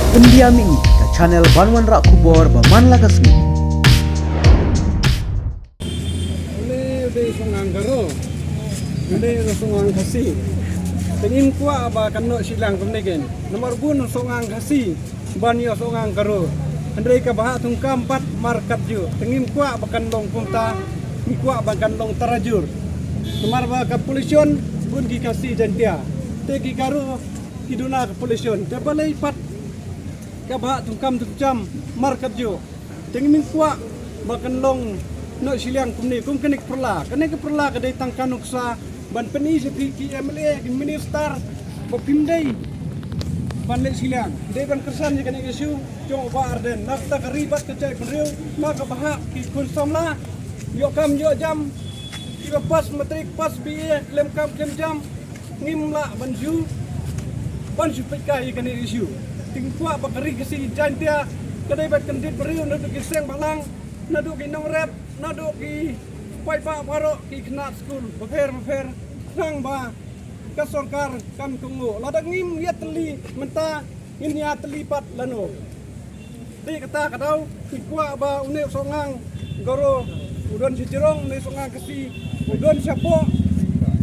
Pendiami ke channel Banwan Rak Kubor Baman Lagasmi. Ini udah sungang garo, udah sungang kasih. Tengin kuah apa kano silang kemnegen. Nomor bun sungang kasih, banyo sungang garo. Andai kabah tungkam 4 markat ju. Tengin kuah bakan long punta, ni kuah bakan long tarajur. Nomor ba kepolisian bun gi kasih jantia. Tegi garo hiduna kepolisian. Tebalai 4 kabah tungkam jam markat ju. Tengin kuah bakan long no silang kumni kum kenik perla kedai tangkan uksa ban peni sepi MLA minister bopimdai ban le silang dei ban kersan je kenik isu jong ba arden nakta karibat kecai penriu maka bahak ki kun samla yo kam yo jam kiba pas matrik pas BA lem kam lem jam ngimla ban ju pekai kenik isu tingkwa bakari kesi jantia kedai ban kendit penriu naduk kiseng balang naduk ki nongrep naduk ki pai pa paro ki knat school befer nang ba kasorkar kam kungu lada ngim ya teli menta ini ya telipat lano di kata kadau ki kwa ba une songang goro udon sijirong ne songang kesi udon sapo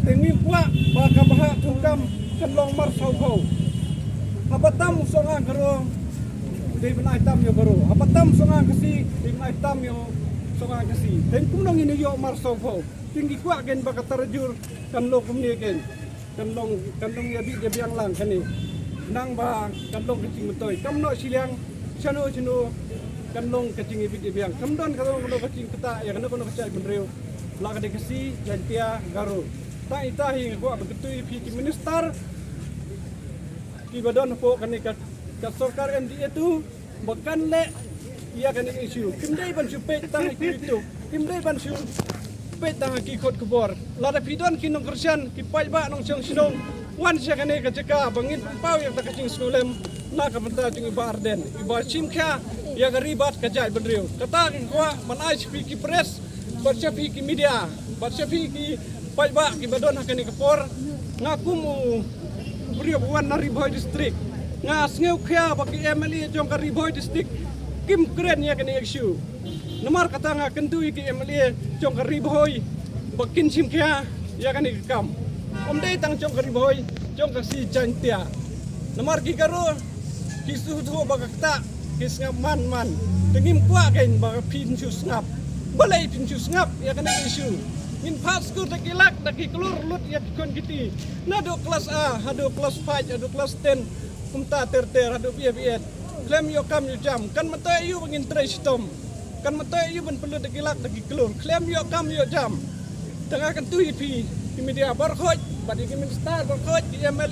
tengi kwa ba kabaha tungkam kenlong mar sauhau habatam songang goro di benai tam yo goro habatam songang kesi di benai tam yo songang kasi dan kumnong ini yo marsofo tinggi kuat gen baka terjur kanlong kumni gen kanlong ya bi biang lang kani nang ba kanlong kecing metoy kamno siliang chano kanlong kecing bi biang kamdon kanlong kecing keta ya kono kecai benreu la kade kasi jantia garo ta itahi ko begitu ki minister ki badon po kani ka sorkar MD itu bahkan le ia kan isu kimdai ban supet tang itu kimdai ban supet tang ki khot kubor lada pidon ki nong kersian ki pai ba nong chang sinong wan sia kan ka jeka bangin pau yang tak kacing skolem na ka benta jing ba arden iba simkha ya garibat ka jai benriu kata ki kwa manai ki press baca ki media baca ki pai ba ki badon kan ki por ngaku mu beriu wan nari boy district ngas ngeu kha ba ki MLA jong ka riboy district kim keren ya kena isu nomor kata nga kentu iki MLA jong kari boy bakin sim kya ya kan ikam dei tang jong kari boy jong kasi jantia nomor ki garo kisu tu bagakta kis man tengim kwa kain bag pinju ngap balai pinju ngap ya kena isu in pasku takilak taki kelur lut ya kon kiti nado kelas A hado kelas 5 hado kelas 10 kumta ter hado biet klem yo kam yo jam kan matoy yu bangin trestom kan matoy yu ban perlu dekilak deki kelur klem yo kam yo jam tengah kan tu ipi di media barkhoj badi ki minister barkhoj di ML